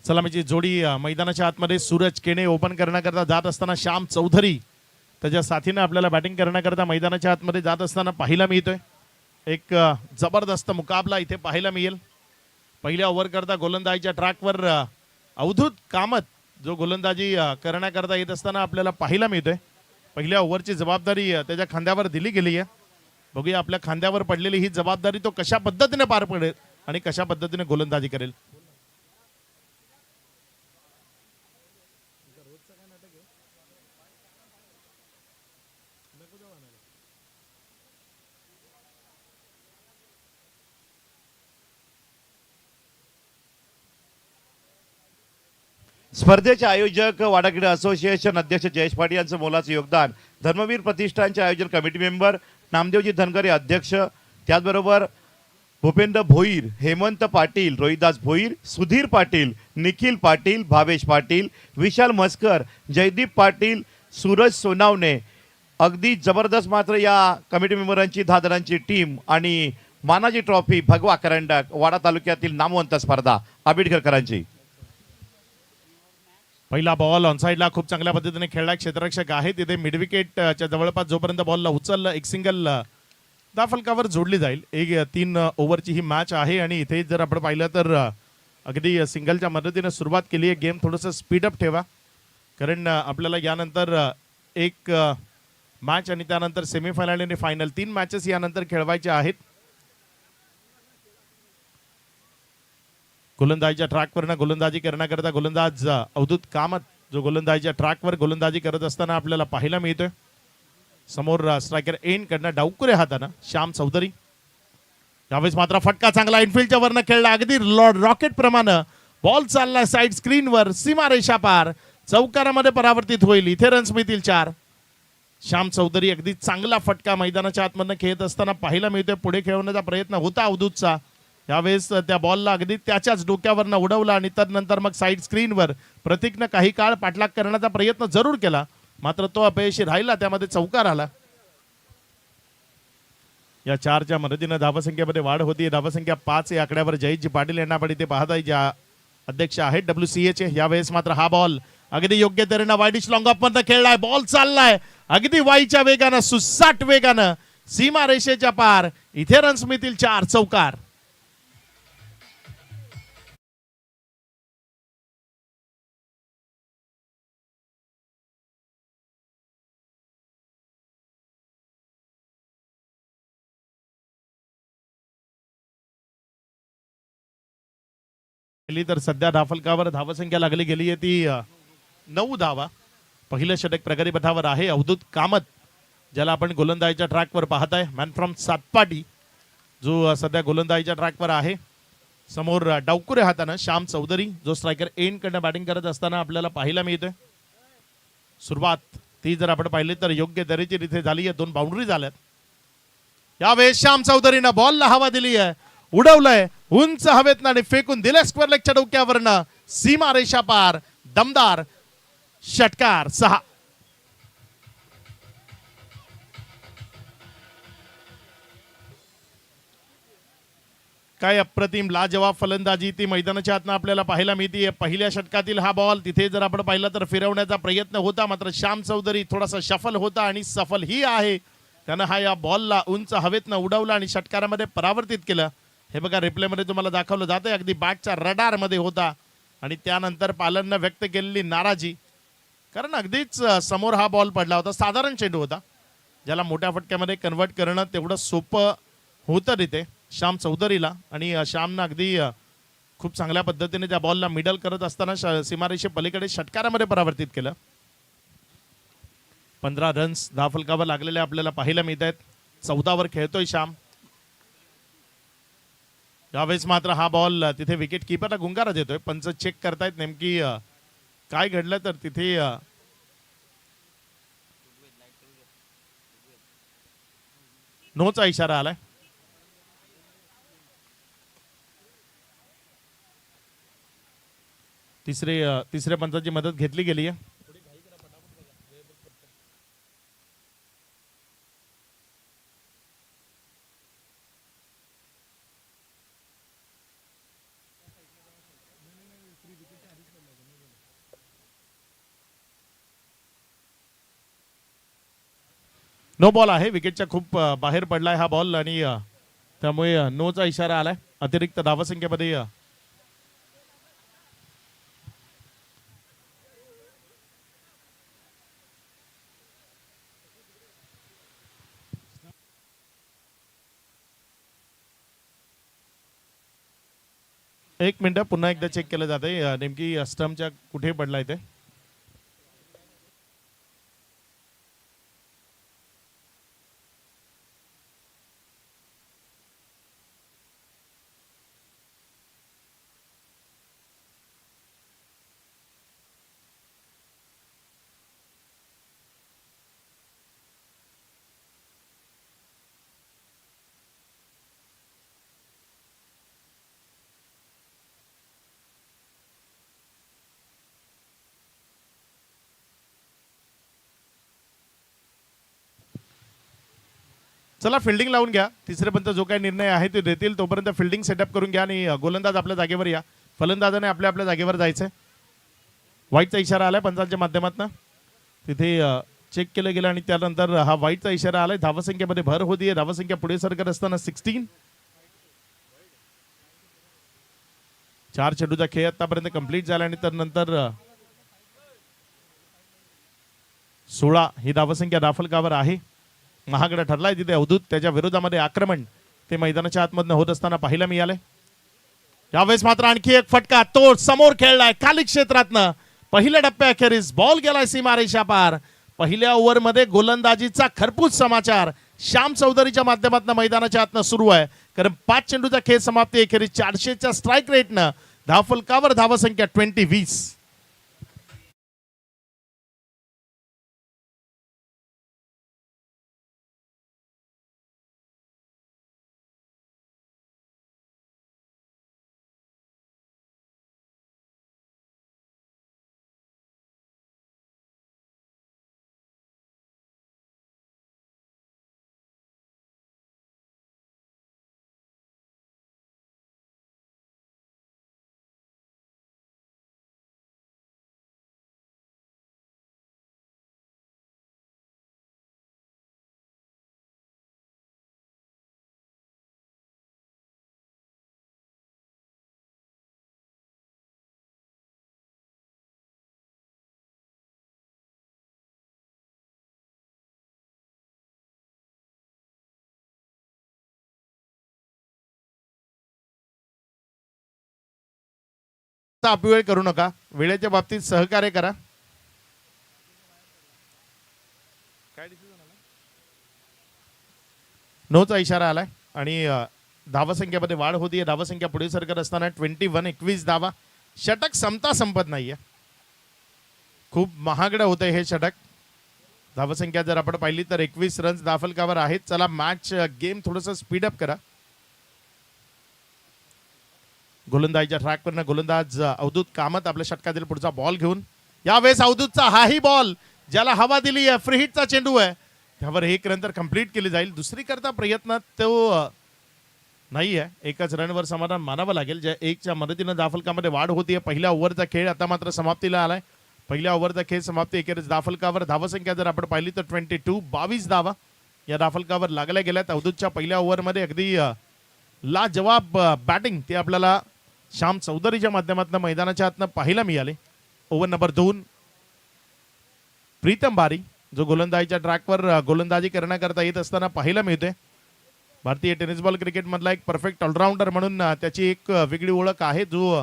सलामीची जोडी मैदानाच्या आतमध्ये सूरज केणे ओपन करण्याकरता जात असताना श्याम चौधरी त्याच्या साथीने आपल्याला बॅटिंग करण्याकरता मैदानाच्या आतमध्ये जात असताना पाहायला मिळतोय. एक जबरदस्त मुकाबला इथे पाहायला मिळेल. पहिल्या ओव्हर करता गोलंदाजीच्या ट्रॅकवर अवधूत कामत जो गोलंदाजी करण्याकरता येत असताना आपल्याला पाहायला मिळतोय. पहिल्या ओव्हरची जबाबदारी त्याच्या खांद्यावर दिली गेली आहे. बघूया आपल्या खांद्यावर पडलेली ही जबाबदारी तो कशा पद्धतीने पार पडेल आणि कशा पद्धतीने गोलंदाजी करेल. स्पर्धेचे आयोजक वाडा क्रीडा असोसिएशन अध्यक्ष जयेश पाटील यांचं मोलाचं योगदान, धर्मवीर प्रतिष्ठानचे आयोजन कमिटी मेंबर नामदेवजी धनगरे अध्यक्ष, त्याचबरोबर भूपेंद्र भोईर, हेमंत पाटील, रोहिदास भोईर, सुधीर पाटील, निखिल पाटील, भावेश पाटील, विशाल मस्कर, जयदीप पाटील, सूरज सोनावणे. अगदी जबरदस्त मात्र या कमिटी मेंबरांची 10 जणांची टीम आणि मानाजी ट्रॉफी भगवा करंडक वाडा तालुक्यातील नामवंत स्पर्धा आंबेडकरकरांची. पहिला बॉल ऑनसाइडला खूप चांगल्या पद्धतीने खेळला क्षेत्ररक्षक आहे तिथे मिड विकेटच्या जवळपास जोपर्यंत बॉलला उचललं एक सिंगल धाफलकावर जोडली जाईल. 3 ओव्हरची ही मॅच आहे आणि इथे जर आपण पाहिलं तर अगदी सिंगलच्या मदतीने सुरुवात केली आहे. गेम थोडंसं स्पीडअप ठेवा कारण आपल्याला यानंतर एक मॅच आणि त्यानंतर सेमीफायनल आणि फायनल 3 मॅचेस यानंतर खेळवायच्या आहेत. गोलंदाजीच्या ट्रॅकवरनं गोलंदाजी करण्याकरता गोलंदाज अवधूत कामत जो गोलंदाजीच्या ट्रॅकवर गोलंदाजी करत असताना आपल्याला पाहायला मिळतोय. समोर स्ट्रायकर एन कडनं डावकुरे हातानं श्याम चौधरी. यावेळेस मात्र फटका चांगला इनफिल्डच्या वरनं खेळला अगदी रॉकेट प्रमाणे बॉल चालला साइड स्क्रीनवर सीमारेषा पार चौकारामध्ये परावर्तित होईल. इथे रन्स मिळतील 4. श्याम चौधरी अगदी चांगला फटका मैदानाच्या आतमधनं खेळत असताना पाहायला मिळतोय. पुढे खेळवण्याचा प्रयत्न होता अवधूतचा. यावेळेस त्या बॉलला अगदी त्याच्याच डोक्यावरनं उडवला आणि त्यानंतर मग साईड स्क्रीनवर प्रतीकनं काही काळ पाठलाग करण्याचा प्रयत्न जरूर केला मात्र तो अपयशी राहिला. त्यामध्ये चौकार आला. या 4च्या मदतीनं धावसंख्येमध्ये वाढ होती. धावसंख्या 5 या आकड्यावर जयजी पाटील यांना पण इथे पाहता ज्या अध्यक्ष आहेत WCA चे. यावेळेस मात्र हा बॉल अगदी योग्य तऱ्हेनं वाईडिश लॉंग ऑफ मध्ये खेळलाय. बॉल चाललाय अगदी वाईच्या वेगानं सुसाट वेगानं सीमा रेषेच्या पार. इथे रन्स मिळतील 4. चौकार. तर सध्या धाफलकावर धावसंख्या लागली गेली आहे ती 9 धावा. पहिलं षटक प्रगती पथावर आहे अवधूत कामत ज्याला आपण गोलंदाजीच्या ट्रॅकवर पाहताय. मॅन फ्रॉम सातपाटी जो सध्या गोलंदाजीच्या ट्रॅकवर आहे. समोर डावकुरे हातानं श्याम चौधरी जो स्ट्रायकर एन कडनं बॅटिंग करत असताना आपल्याला पाहायला मिळतोय. सुरुवात ती जर आपण पाहिली तर योग्य तऱ्हेची इथे झाली आहे. 2 बाउंड्री झाल्यात. यावेळेस श्याम चौधरीनं बॉलला हवा दिली आहे. उडवलंय उंच हवेतनं आणि फेकून दिले स्क्वेअर लेगच्या डोक्यावरनं सीमा रेषा पार. दमदार षटकार. 6. काय अप्रतिम लाजवाब फलंदाजी ती मैदानाच्या आतनं आपल्याला पाहायला मिळते. पहिल्या षटकातील हा बॉल तिथे जर आपण पाहिलं तर फिरवण्याचा प्रयत्न होता मात्र श्याम चौधरी थोडासा शफल होता आणि सफल ही आहे. त्यानं हा या बॉलला उंच हवेतनं उडवला आणि षटकारामध्ये परावर्तित केलं. हे बघा रिप्लेमध्ये तुम्हाला दाखवलं जातंय अगदी बॅटच्या रडार मध्ये होता आणि त्यानंतर पालननं व्यक्त केलेली नाराजी कारण अगदीच समोर हा बॉल पडला होता. साधारण चेंडू होता ज्याला मोठ्या फटक्यामध्ये कन्वर्ट करणं तेवढं सोपं होतं तिथे श्याम चौधरीला आणि श्यामनं अगदी खूप चांगल्या पद्धतीने त्या बॉलला मिडल करत असताना सीमारेषे पलीकडे षटकारामध्ये परावर्तित केलं. 15 रन्स धावफलकावर लागलेले आपल्याला पाहायला मिळत आहेत. 14 वर खेळतोय श्याम. यावेळेस मात्र हा बॉल तिथे विकेट किपरला गुंगारा देतोय. पंच चेक करतायत नेमकी काय घडलं तर तिथे नोचा इशारा आलाय. तिसऱ्या पंचाची मदत घेतली गेली आहे. नो बॉल आहे. विकेटच्या खूप बाहेर पडलाय हा बॉल आणि त्यामुळे नोचा इशारा आलाय. अतिरिक्त धावसंख्येमध्ये एक मिनिट पुन्हा एकदा चेक केलं जाते नेमकी स्टंपच्या कुठे पडलाय ते. चला फिल्डिंग लावून घ्या. तिसरेपर्यंत जो काही निर्णय आहे ते देतील तोपर्यंत फिल्डिंग सेटअप करून घ्या आणि गोलंदाज आपल्या जागेवर या. फलंदाजाने आपल्या आपल्या जागेवर जायचंय. व्हाईटचा इशारा आलाय पंचांच्या माध्यमातून. तिथे चेक केलं गेलं आणि त्यानंतर हा व्हाईटचा इशारा आलाय. धावसंख्येमध्ये भर होतीये. धावसंख्या पुढे सरकत असताना 16. 4 चेंडूचा खेळ आतापर्यंत कंप्लीट झाला आणि त्यानंतर 16 ही धावसंख्या दाफलकावर आहे. महागडा ठरलाय तिथे अवधूत. त्याच्या विरोधामध्ये आक्रमण ते मैदानाच्या आतमधनं होत असताना पाहायला मिळाले. यावेळेस मात्र आणखी एक फटका तो समोर खेळलाय खाली क्षेत्रातनं. पहिल्या टप्प्याअखेरीस बॉल गेलाय सीमारेषा पार. पहिल्या ओव्हरमध्ये गोलंदाजीचा खरपूस समाचार श्याम चौधरीच्या माध्यमातून मैदानाच्या आतनं सुरू आहे. कारण 5 चेंडूचा खेळ समाप्ती अखेरीस 400च्या स्ट्राईक रेटनं धावफलकावर धावसंख्या 20-20. अपव्यय करू नका. वेळेच्या बाबतीत सहकार्य करा. नोचा इशारा आलाय आणि धावसंख्येमध्ये वाढ होतीये. धावसंख्या पुढे सरकत असताना 21 धावा. षटक संपता संपत नाहीये. खूप महागडं होतंय हे षटक. धावसंख्या जर आपण पाहिली तर 21 रन्स दाफलकावर आहेत. चला मॅच गेम थोडस स्पीडअप करा. गोलंदाजीच्या ट्रॅकवरनं गोलंदाज अवधूत कामत आपल्या षटकातील पुढचा बॉल घेऊन. यावेळेस अवधूतचा हाही बॉल ज्याला हवा दिली आहे. फ्री हिटचा चेंडू आहे. त्यावर 1 रन तर कंप्लीट केली जाईल. दुसरी करता प्रयत्न तो नाही आहे. एकच रनवर समाधान मानावं लागेल. ज्या 1च्या मदतीनं दाफलकामध्ये वाढ होतीये. पहिल्या ओव्हरचा खेळ आता मात्र समाप्तीला आलाय. पहिल्या ओव्हरचा खेळ समाप्ती अखेरीस दाफलकावर धावसंख्या जर आपण पाहिली तर 22 धावा या दाफलकावर लागल्या गेल्यात. अवधूतच्या पहिल्या ओव्हरमध्ये अगदी लाजवाब बॅटिंग ते आपल्याला श्याम चौधरीच्या माध्यमातून मैदानाच्या आतनं पाहायला मिळाले. ओव्हर नंबर 2 प्रीतम बारी जो गोलंदाजीच्या ट्रॅकवर गोलंदाजी करण्याकरता येत असताना पाहायला मिळते. भारतीय टेनिस बॉल क्रिकेट मधला एक परफेक्ट ऑलराऊंडर म्हणून त्याची एक वेगळी ओळख आहे. जो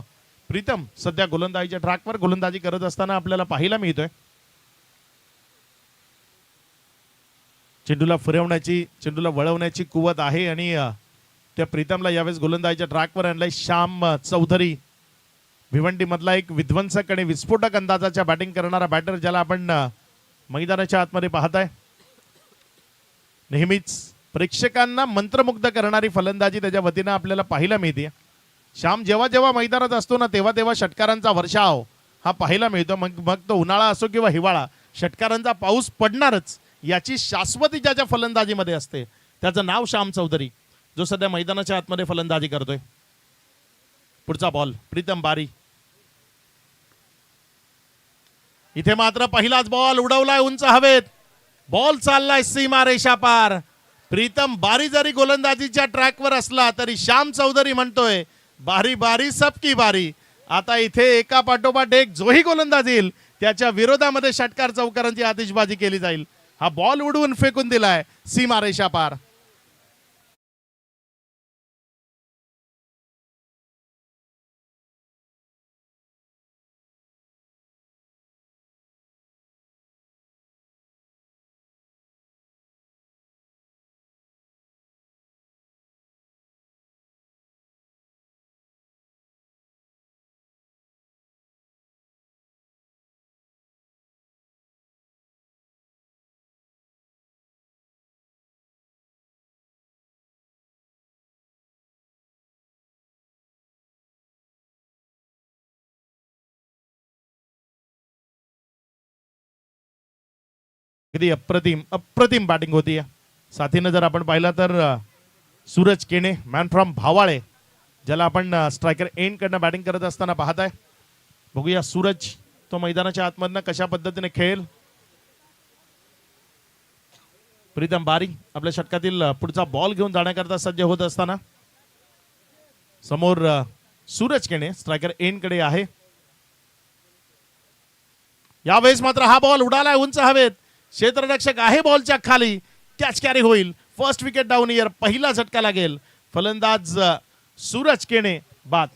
प्रीतम सध्या गोलंदाजीच्या ट्रॅकवर गोलंदाजी करत असताना आपल्याला पाहायला मिळतोय. चेंडूला फिरवण्याची चेंडूला वळवण्याची कुवत आहे आणि त्या प्रीतमला यावेळेस गोलंदाजीच्या ट्रॅकवर आणलाय श्याम चौधरी. भिवंडी मधला एक विध्वंसक आणि विस्फोटक अंदाजाच्या बॅटिंग करणारा बॅटर ज्याला आपण मैदानाच्या आतमध्ये पाहताय. नेहमीच प्रेक्षकांना मंत्रमुग्ध करणारी फलंदाजी त्याच्या वतीनं आपल्याला पाहायला मिळते. श्याम जेव्हा जेव्हा मैदानात असतो ना तेव्हा तेव्हा षटकारांचा वर्षाव हा पाहायला मिळतो. मग तो उन्हाळा असो किंवा हिवाळा षटकारांचा पाऊस पडणारच याची शाश्वती ज्याच्या फलंदाजीमध्ये असते त्याचं नाव श्याम चौधरी जो सध्या मैदानाच्या आतमध्ये फलंदाजी करतोय. पुढचा बॉल प्रीतम बारी. इथे मात्र पहिलाच बॉल उडवलाय उंच हवेत. बॉल चाललाय सीमा रेषा पार. प्रीतम बारी जरी गोलंदाजीच्या ट्रॅकवर असला तरी श्याम चौधरी म्हणतोय बारी बारी सबकी बारी. आता इथे एका पाठोपाठ एक जोही गोलंदाज येईल त्याच्या विरोधामध्ये षटकार चौकारांची आतिषबाजी केली जाईल. हा बॉल उडवून फेकून दिलाय सीमा रेषा पार. अगदी अप्रतिम अप्रतिम बॅटिंग होती. साथीनं जर आपण पाहिलं तर सूरज केणे मॅन फ्रॉम भावाळे ज्याला आपण स्ट्रायकर एंड कडनं बॅटिंग करत असताना पाहत आहे. बघूया सूरज तो मैदानाच्या आतमधनं कशा पद्धतीने खेळेल. प्रीतम बारी आपल्या षटकातील पुढचा बॉल घेऊन जाण्याकरता सज्ज होत असताना समोर सूरज केणे स्ट्रायकर एंड कडे आहे. यावेळेस मात्र हा बॉल उडालाय उंच हवेत. क्षेत्ररक्षक आहे बॉलच्या खाली. कॅच कॅरी होईल. First wicket down year. पहिला झटका लागेल. फलंदाज सूरज केणे बाद.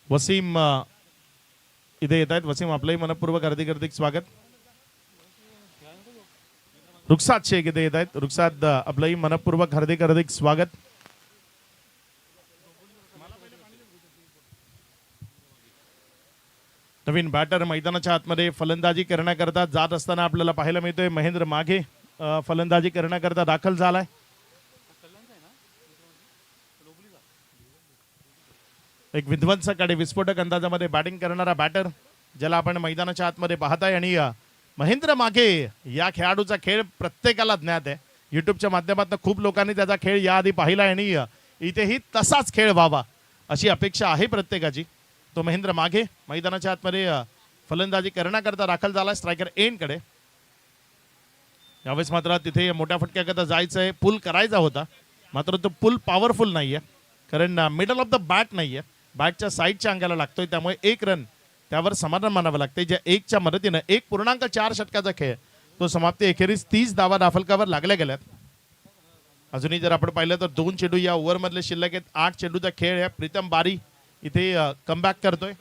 वसीम इथे येत आहेत. वसीम आपलंही मनपूर्वक हार्दिक हार्दिक स्वागत. रुखसाद शेख इथे येत आहेत. रुखसाद आपलंही मनपूर्वक हार्दिक हार्दिक स्वागत. नवीन बॅटर मैदानाच्या आतमध्ये फलंदाजी करण्याकरता जात असताना आपल्याला पाहायला मिळतोय महेंद्र माघे फलंदाजी करण्याकरता दाखल झालाय. एक विध्वंसकडे विस्फोटक अंदाजामध्ये बॅटिंग करणारा बॅटर ज्याला आपण मैदानाच्या आतमध्ये पाहताय. आणि महेंद्र माघे या खेळाडूचा खेळ प्रत्येकाला ज्ञात आहे. युट्यूबच्या माध्यमातून खूप लोकांनी त्याचा खेळ याआधी पाहिला आणि इथेही तसाच खेळ व्हावा अशी अपेक्षा आहे प्रत्येकाची. तो महेंद्र माघे मैदानाच्या आतमध्ये फलंदाजी करण्याकरता दाखल झाला स्ट्रायकर एंड कडे. यावेळेस मात्र तिथे मोठ्या फटक्याकरता जायचंय. पुल करायचा होता मात्र तो पुल पॉवरफुल नाहीये कारण मिडल ऑफ द बॅट नाहीये. बॅटच्या साईडच्या अंगाला लागतोय त्यामुळे एक रन त्यावर समाधान मानावं लागते. ज्या एकच्या मदतीनं 1.4 षटकाचा खेळ तो समाप्ती एखेरीस 30 धावा दाफलकावर लागल्या गेल्यात. अजूनही जर आपण पाहिलं तर 2 चेंडू या ओव्हरमधले शिल्लक आहेत. 8 चेंडूचा खेळ आहे. प्रीतम बारी इथे कमबॅक करतोय.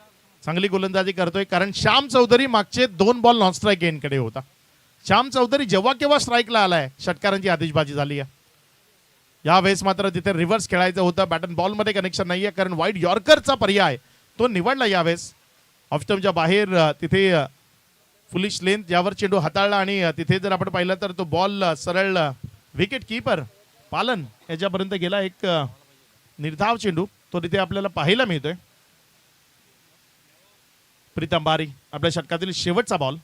चांगली गोलंदाजी करतोय कारण श्याम चौधरी मागचे 2 बॉल नॉन स्ट्राईक एंडकडे होता. श्याम चौधरी जेव्हा केव्हा स्ट्राईकला आलाय षटकारांची आतिषबाजी झाली आहे. यावेळेस मात्र तिथे रिव्हर्स खेळायचं होतं. बॅट अँड बॉल मध्ये कनेक्शन नाहीये कारण वाईड यॉर्करचा पर्याय तो निवडला. यावेळेस ऑफस्टमच्या बाहेर तिथे फुलिश लेंथ यावर चेंडू हाताळला आणि तिथे जर आपण पाहिलं तर तो बॉल सरळ विकेट कीपर पालन याच्यापर्यंत गेला. एक निर्धाव चेंडू तो तिथे आपल्याला पाहायला मिळतोय. प्रीतम बारी आपल्या षटकातील शेवटचा बॉल.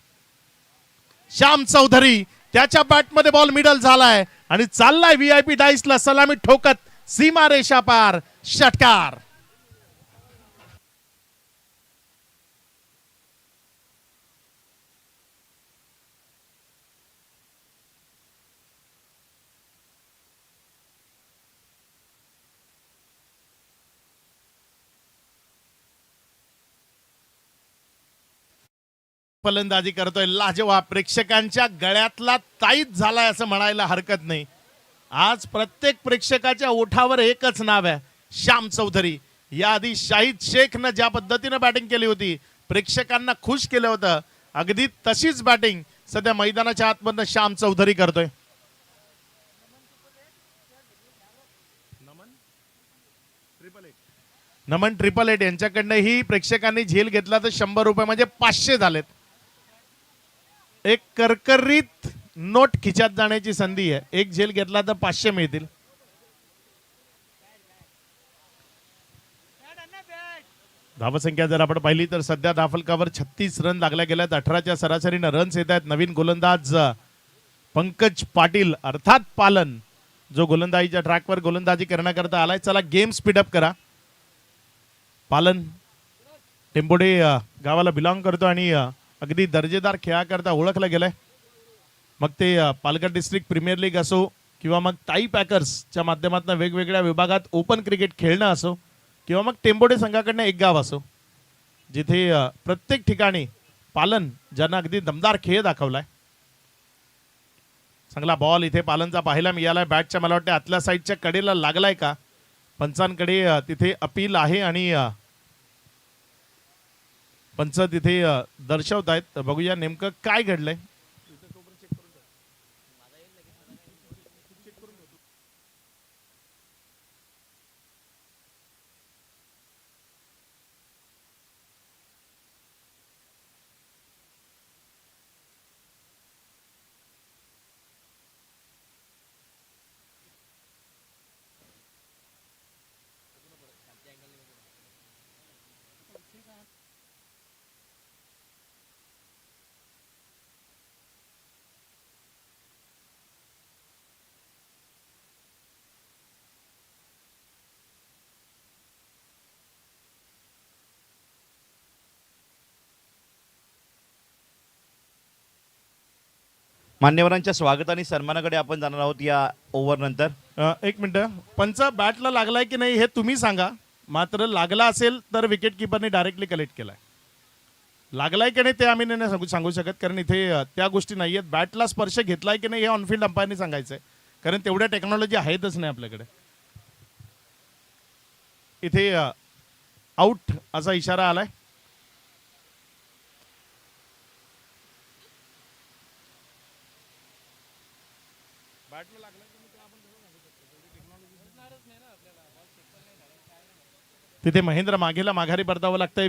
श्याम चौधरी त्याच्या बॅटमध्ये बॉल मिडल झालाय आणि चाललाय व्हीआयपी डाईसला सलामी ठोकत सीमा रेषा पार. षटकार. फलंदाजी करतोय लाजवाब. प्रेक्षकांच्या गळ्यातला ताईत झालाय असं म्हणायला हरकत नाही. आज प्रत्येक प्रेक्षकाच्या ओठावर एकच नाव आहे श्याम चौधरी. याआधी शाहिद शेखनं ज्या पद्धतीनं बॅटिंग केली होती प्रेक्षकांना खुश केलं होतं अगदी तशीच बॅटिंग सध्या मैदानाच्या आतमधनं श्याम चौधरी करतोय. नमन 888 यांच्याकडनं ही प्रेक्षकांनी झेल घेतला तर 100 रुपये म्हणजे 500 झालेत. एक करकरीत नोट खिच्यात जाण्याची संधी आहे. एक झेल घेतला तर 500 मिळतील. धावसंख्या जर आपण पाहिली तर सध्या धावफलकावर 36 रन लागल्या गेल्यात. 18च्या सरासरीनं रन्स येत आहेत. नवीन गोलंदाज पंकज पाटील अर्थात पालन जो गोलंदाजीच्या ट्रॅकवर गोलंदाजी करण्याकरता आलाय. चला गेम स्पीडअप करा. पालन टेंबोडे गावाला बिलॉंग करतो आणि अगदी दर्जेदार खेळाकरता ओळखलं गेलंय. मग ते पालघर डिस्ट्रिक्ट प्रीमियर लीग असो किंवा मग ताई पॅकर्सच्या माध्यमातून वेगवेगळ्या विभागात ओपन क्रिकेट खेळणं असो किंवा मग टेंबोडे संघाकडनं एक गाव असो, जिथे प्रत्येक ठिकाणी पालन ज्यांना अगदी दमदार खेळ दाखवलाय. चांगला बॉल इथे पालनचा पाहायला मिळालाय. बॅटच्या मला वाटतं आतल्या साईडच्या कडेला लागलाय का, पंचांकडे तिथे अपील आहे आणि पंच तिथे दर्शवत आहेत. बघूया नेमकं काय घडलंय. मान्यवरांच्या स्वागत आणि सन्मानाकडे आपण जाणार आहोत या ओव्हर नंतर. एक मिनिट, पंच बॅटला लागलाय की नाही हे तुम्ही सांगा. मात्र लागला असेल तर विकेट किपरने डायरेक्टली कलेक्ट केलाय. लागलाय की नाही ते आम्ही नाही सांगू शकत, कारण इथे त्या गोष्टी नाही आहेत. बॅटला स्पर्श घेतलाय की नाही हे ऑनफिल्ड अंपायरने सांगायचंय, कारण तेवढ्या टेक्नॉलॉजी आहेतच नाही आपल्याकडे. इथे आउट असा इशारा आलाय. तिथे महेंद्र मागेला माघारी परतावं लागतंय.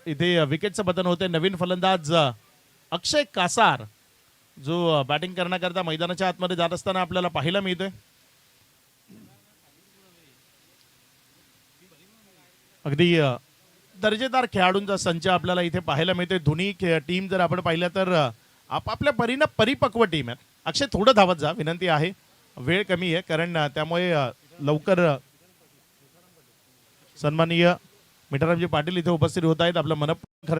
इथे विकेटचं बदल होतंय. नवीन फलंदाज अक्षय कासार जो बॅटिंग करण्याकरता मैदानाच्या आतमध्ये जात असताना आपल्याला पाहायला मिळतोय. अगदी दर्जेदार खेळाडूंचा संच आपल्याला इथे पाहायला मिळतोय. दोन्ही टीम जर आपण पाहिलं तर आपापल्या परीनं परिपक्व टीम आहे. अक्षय थोडं धावत जा, विनंती आहे. वेळ कमी आहे, कारण त्यामुळे लवकर सन्माननीय मिठारामजी पाटील इथे उपस्थित होत आहेत. आपलं मनपूर्वक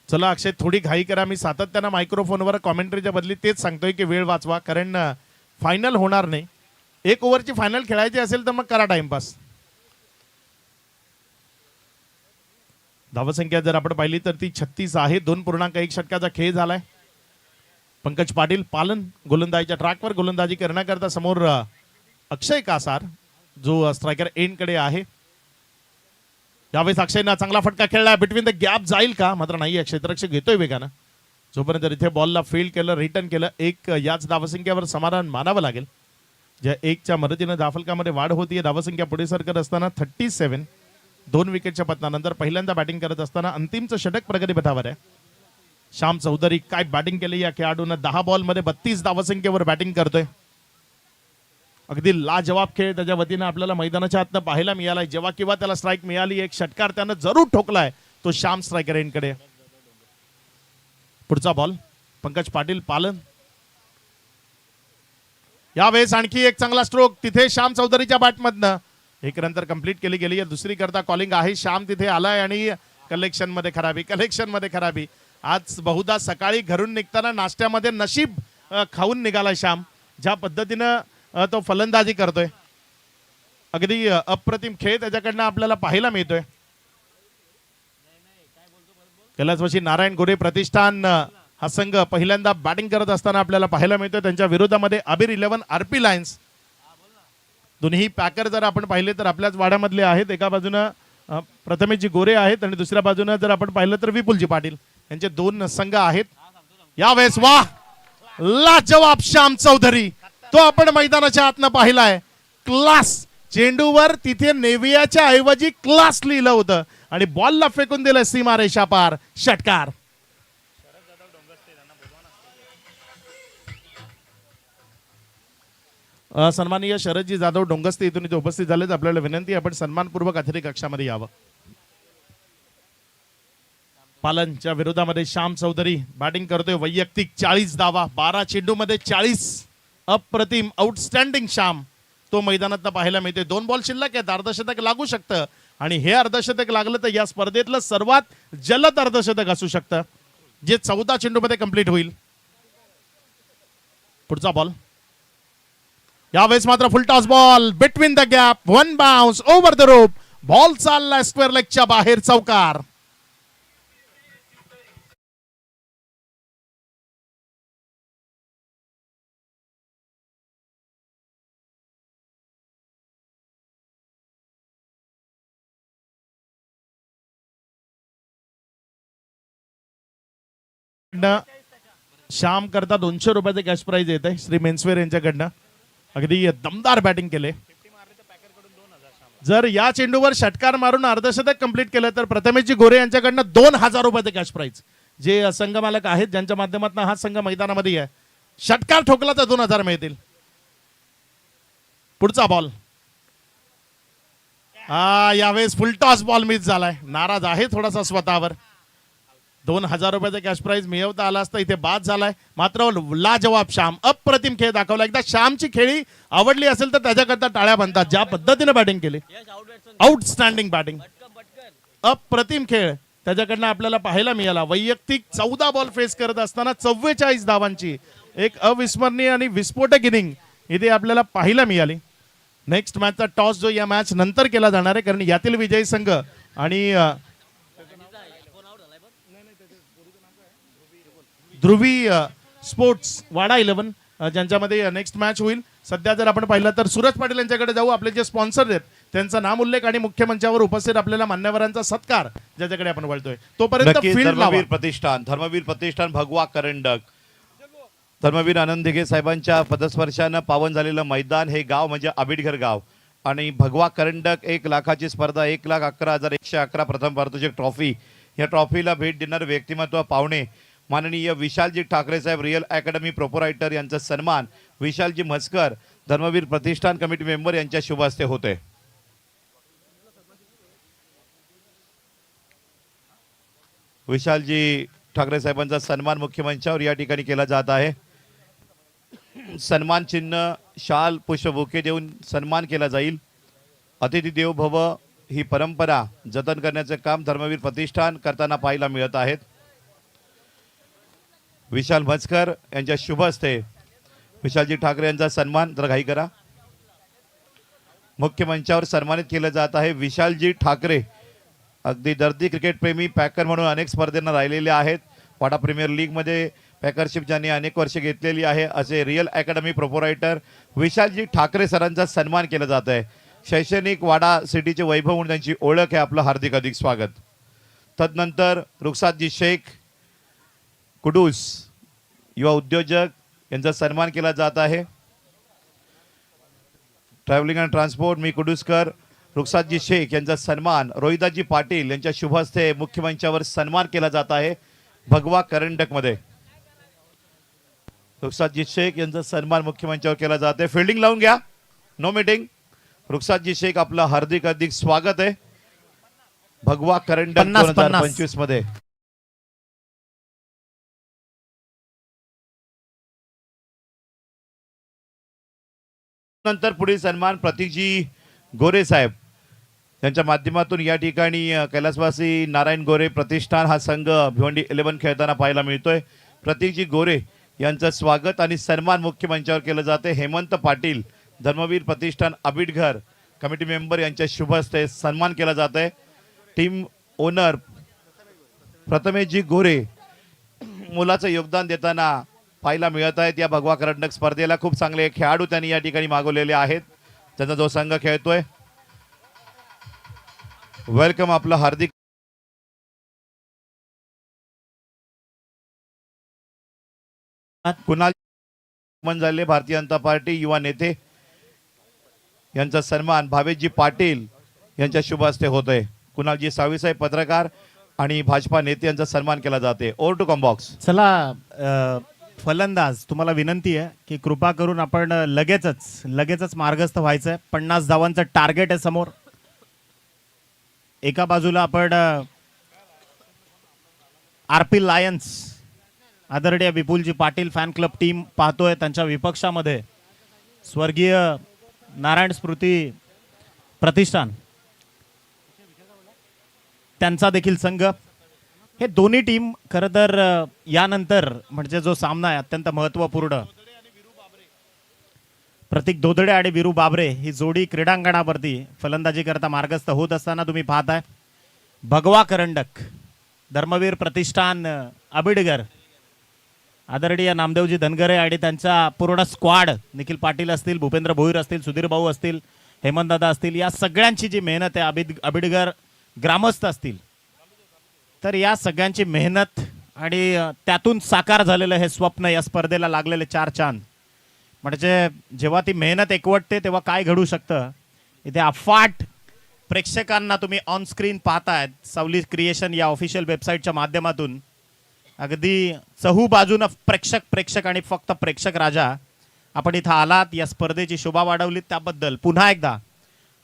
चला अक्षय थोडी घाई करा. मी सातत्यानं मायक्रोफोनवर कॉमेंट्रीच्या बदली तेच सांगतोय की वेळ वाचवा, कारण फायनल होणार नाही. एक ओव्हरची फायनल खेळायची असेल तर मग करा टाइमपास. धावसंख्या जर आपण पाहिली तर ती 36 आहे. 2.1 षटकाचा खेळ झालाय. पंकज पाटील पालन गोलंदाजीच्या ट्रॅकवर गोलंदाजी करण्याकरता समोर अक्षय कासार जो स्ट्रायकर एंड कडे आहे. यावेळेस अक्षयनं चांगला फटका खेळला. बिटवीन द गॅप जाईल का, मात्र नाही. क्षेत्ररक्षक घेतोय वेगानं. जोपर्यंत इथे बॉलला फील्ड केलं, रिटर्न केलं, एक याच धावसंख्येवर समाधान मानावं लागेल. ज्या एकच्या मदतीनं धावफलकामध्ये वाढ होतीये. धावसंख्या पुढे सरकत असताना 37. 2 विकेटच्या पतनानंतर पहिल्यांदा बॅटिंग करत असताना अंतिमचं षटक प्रगतीपथावर आहे. श्याम चौधरी काय बॅटिंग केली या खेळाडूनं. 10 बॉलमध्ये 32 धावसंख्येवर बॅटिंग करतोय. अगदी लाजवाब खेळ त्याच्या वतीनं आपल्याला मैदानाच्या आतनं पाहायला मिळालाय. जेव्हा किंवा त्याला स्ट्राईक मिळाली, एक षटकार त्यानं जरूर ठोकलाय. तो श्याम स्ट्रायकर एंडकडे. पुढचा बॉल पंकज पाटील पालन. यावेळेस आणखी एक चांगला स्ट्रोक तिथे श्याम चौधरीच्या बॅटमधनं. एक रन तर कंप्लीट केली गेली. दुसरी करता कॉलिंग आहे. श्याम तिथे आलाय आणि कलेक्शन मध्ये खराबी. आज बहुधा सकाळी घरून निघताना नाश्त्यामध्ये नशीब खाऊन निघालाय श्याम. ज्या पद्धतीनं तो फलंदाजी करतोय, अगदी अप्रतिम खेळ त्याच्याकडनं आपल्याला पाहायला मिळतोय. कैलासवासी नारायण गोरे प्रतिष्ठान हा संघ पहिल्यांदा बॅटिंग करत असताना आपल्याला पाहायला मिळतोय. त्यांच्या विरोधामध्ये अबीर 11 आरपी लायन्स. दोन्ही पॅकर जर आपण पाहिले तर आपल्याच वाड्यामधले आहेत. एका बाजूनं प्रथमेशजी गोरे आहेत आणि दुसऱ्या बाजूनं जर आपण पाहिलं तर विपुलजी पाटील यांचे 2 संघ आहेत. यावेळेस वाह, लाजवाब श्याम चौधरी. तो आपण मैदानाच्या आतनं पाहिलाय. क्लास चेंडूवर तिथे नेवियाच्या ऐवजी क्लास लिहिलं होतं आणि बॉलला फेकून दिलं सीमारेषा पार. षटकार. सन्माननीय शरदजी जाधव डोंगस्ते इथून इथे उपस्थित झालेत. आपल्याला विनंती आहे, आपण सन्मानपूर्वक अतिथी कक्षामध्ये यावं. पालनच्या विरोधामध्ये श्याम चौधरी बॅटिंग करतोय. वैयक्तिक 40 धावा, 12 चेंडूमध्ये 40. अप्रतिम, आउटस्टँडिंग श्याम तो मैदानात पाहायला मिळते. 2 बॉल शिल्लक आहेत, अर्धशतक लागू शकतं आणि हे अर्धशतक लागलं तर या स्पर्धेतलं सर्वात जलद अर्धशतक असू शकतं, जे 14 चेंडूमध्ये कंप्लीट होईल. पुढचा बॉल यावेळेस मात्र फुल toss ball between the gap, 1 bounce over the rope. Ball चालला स्क्वेअर लेगच्या बाहेर, चौकार. श्याम करता 200 रुपयाचे कॅश प्राइज येत आहे श्री मेन्सवेअर यांच्याकडनं. अगदी दमदार बॅटिंग केले. जर या चेंडूवर षटकार मारून अर्धशतक कंप्लीट केलं तर प्रथमेशजी गोरे यांच्याकडनं 2000 रुपयाचे कॅश प्राइज, जे संघ मालक आहेत ज्यांच्या माध्यमातून हा संघ मैदानामध्ये आहे. षटकार ठोकला तर 2000 मिळतील. पुढचा बॉल यावेळेस फुल टॉस बॉल मिस झालाय. नाराज आहे थोडासा स्वतःवर. 2000 रुपयाचा कॅश प्राइज मिळवता आला असता, इथे बाद झालाय. मात्र लाजवाब श्याम, अप्रतिम खेळ दाखवला. एकदा श्यामची खेळी आवडली असेल तर त्याच्याकरता टाळ्या बनतात. ज्या पद्धतीने बॅटिंग केली, आउटस्टँडिंग बॅटिंग, अप्रतिम खेळ त्याच्याकडनं आपल्याला पाहायला मिळाला. वैयक्तिक 14 बॉल फेस करत असताना 44 धावांची एक अविस्मरणीय आणि विस्फोटक इनिंग इथे आपल्याला पाहायला मिळाली. नेक्स्ट मॅचचा टॉस जो या मॅच नंतर केला जाणार आहे, कारण यातील विजयी संघ आणि ध्रुवी स्पोर्ट्स वाडा 11 ज्यांच्यामध्ये नेक्स्ट मॅच होईल. सध्या जर आपण पाहिलं तर सूरज पाटील यांच्याकडे जाऊ. आपले जे स्पॉन्सर आहेत त्यांचा नाम उल्लेख आणि मुख्य मंचावर उपस्थित आपल्याला मान्यवरांचा सत्कार ज्याच्याकडे आपण वळतोय तोपर्यंत धर्मवीर प्रतिष्ठान भगवा करंडक, धर्मवीर आनंद दिघे साहेबांच्या पदस्पर्शानं पावन झालेलं मैदान, हे गाव म्हणजे आबिडघर गाव. आणि भगवा करंडक 1 लाखाची स्पर्धा, 1,11,111 प्रथम पारितोषिक ट्रॉफी. या ट्रॉफीला भेट देणारे व्यक्तिमत्व पाहुणे माननीय विशालजी ठाकरे साहेब, रिअल अकॅडमी प्रोपरायटर यांचा सन्मान विशालजी म्हसकर, धर्मवीर प्रतिष्ठान कमिटी मेंबर यांच्या शुभ हस्ते होते. विशालजी ठाकरे साहेबांचा सन्मान मुख्य मंचावर या ठिकाणी केला जात आहे. सन्मान चिन्ह, शाल, पुष्पबुके देऊन सन्मान केला जाईल. अतिथी देव भव ही परंपरा जतन करण्याचे काम धर्मवीर प्रतिष्ठान करताना पाहायला मिळत आहेत. विशाल म्हसकर यांच्या शुभ हस्ते विशालजी ठाकरे यांचा सन्मान, जरा घाई करा, मुख्य मंचावर सन्मानित केलं जात आहे. विशालजी ठाकरे अगदी दर्दी क्रिकेट प्रेमी, पॅकर म्हणून अनेक स्पर्धेंना राहिलेले आहेत. वाडा प्रीमियर लीगमध्ये पॅकरशिप ज्यांनी अनेक वर्षे घेतलेली आहे असे रिअल अकॅडमी प्रोपरायटर विशालजी ठाकरे सरांचा सन्मान केला जात आहे. शैक्षणिक वाडा सिटीचे वैभव म्हणून त्यांची ओळख आहे. आपलं हार्दिक अधिक स्वागत. तदनंतर रुखसादजी शेख कुडूस युवा उद्योजक यांचा सन्मान केला जात आहे. ट्रॅव्हलिंग अँड ट्रान्सपोर्ट मी कुडूसकर, रुखसादजी शेख यांचा सन्मान रोहिदाजी पाटील यांच्या शुभ हस्ते मुख्य मंचावर सन्मान केला जात आहे. भगवा करंडक मध्ये रुखसादजी शेख यांचा सन्मान मुख्य मंचावर केला जात आहे. फिल्डिंग लावून घ्या, नो मीटिंग. रुखसादजी शेख आपलं हार्दिक अधिक स्वागत आहे भगवा करंडक 2025 मध्ये. नंतर पुढील सन्मान प्रतीकजी गोरे साहेब यांच्या माध्यमातून या ठिकाणी कैलासवासी नारायण गोरे प्रतिष्ठान हा संघ भिवंडी 11 खेळताना पाहायला मिळतोय. प्रतीकजी गोरे यांचं स्वागत आणि सन्मान मुख्य मंचावर केलं जाते. हेमंत पाटील, धर्मवीर प्रतिष्ठान आबिडघर कमिटी मेंबर यांच्या शुभ हस्ते सन्मान केला जात आहे. टीम ओनर प्रथमेशजी गोरे मुलाचं योगदान देताना पाहायला मिळत आहेत. या भगवा करंडक स्पर्धेला खूप चांगले खेळाडू त्यांनी या ठिकाणी मागवलेले आहेत. त्यांचा जो संघ खेळतोय, वेलकम, आपलं हार्दिक. कुणाल झाले भारतीय जनता पार्टी युवा नेते यांचा सन्मान भावेशजी पाटील यांच्या शुभ हस्ते होतोय. कुणालजी सावीसाहेब पत्रकार आणि भाजपा नेते यांचा सन्मान केला जाते. Over to combox. चला फलंदाज तुम्हाला विनंती आहे की कृपा करून आपण लगेचच मार्गस्थ व्हायचं आहे. 50 धावांचं टार्गेट आहे समोर. एका बाजूला आपण आरपी लायन्स आदरणीय विपुलजी पाटील फॅन क्लब टीम पाहतोय. त्यांच्या विपक्षामध्ये स्वर्गीय नारायण स्मृती प्रतिष्ठान त्यांचा देखील संघ. हे दोन्ही टीम खरं तर यानंतर म्हणजे जो सामना आहे अत्यंत महत्त्वपूर्ण. प्रतीक धोदडे आणि वीरू बाबरे ही जोडी क्रीडांगणावरती फलंदाजी करता मार्गस्थ होत असताना तुम्ही पाहताय. भगवा करंडक धर्मवीर प्रतिष्ठान आबिडगर आदरणीय नामदेवजी धनगरे आणि त्यांचा पूर्ण स्क्वाड, निखिल पाटील असतील, भूपेंद्र भोईर असतील, सुधीर भाऊ असतील, हेमंतदादा असतील, या सगळ्यांची जी मेहनत आहे, आबिडगर ग्रामस्थ असतील, तर या सगळ्यांची मेहनत आणि त्यातून साकार झालेलं हे स्वप्न, या स्पर्धेला लागलेले 4 चांद. म्हणजे जेव्हा ती मेहनत एकवटते तेव्हा काय घडू शकतं. इथे अफाट प्रेक्षकांना तुम्ही ऑन स्क्रीन पाहतायत. सावली क्रिएशन या ऑफिशियल वेबसाईटच्या माध्यमातून अगदी चहू बाजूनं प्रेक्षक आणि फक्त प्रेक्षक राजा आपण इथं आलात, या स्पर्धेची शोभा वाढवलीत, त्याबद्दल पुन्हा एकदा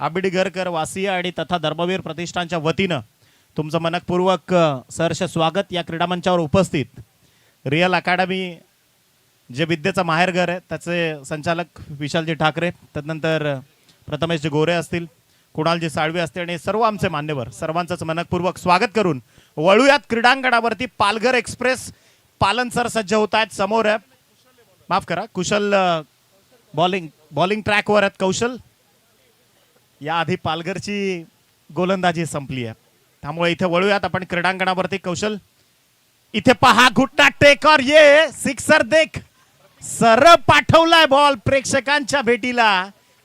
आबिडगरकर वासीय आणि तथा धर्मवीर प्रतिष्ठानच्या वतीनं तुमचं मनपूर्वक सहर्ष स्वागत. या क्रीडामंचावर उपस्थित रिअल अकॅडमी जे विद्येचं माहेरघर आहे त्याचे संचालक विशालजी ठाकरे, त्यानंतर प्रथमेशजी गोरे असतील, कुणालजी साळवे असतील आणि सर्व आमचे मान्यवर, सर्वांचंच मनपूर्वक स्वागत करून वळूयात क्रीडांगणावरती. पालघर एक्सप्रेस पालन सर सज्ज होत आहेत. समोर आहे, माफ करा, कुशल बॉलिंग ट्रॅकवर आहेत कौशल. याआधी पालघरची गोलंदाजी संपली आहे, त्यामुळे इथे वळूयात आपण क्रीडांगणावरती. कौशल इथे पहा, घुटना टेक और ये सिक्सर देख, सरळ पाठवलाय बॉल प्रेक्षकांच्या भेटीला.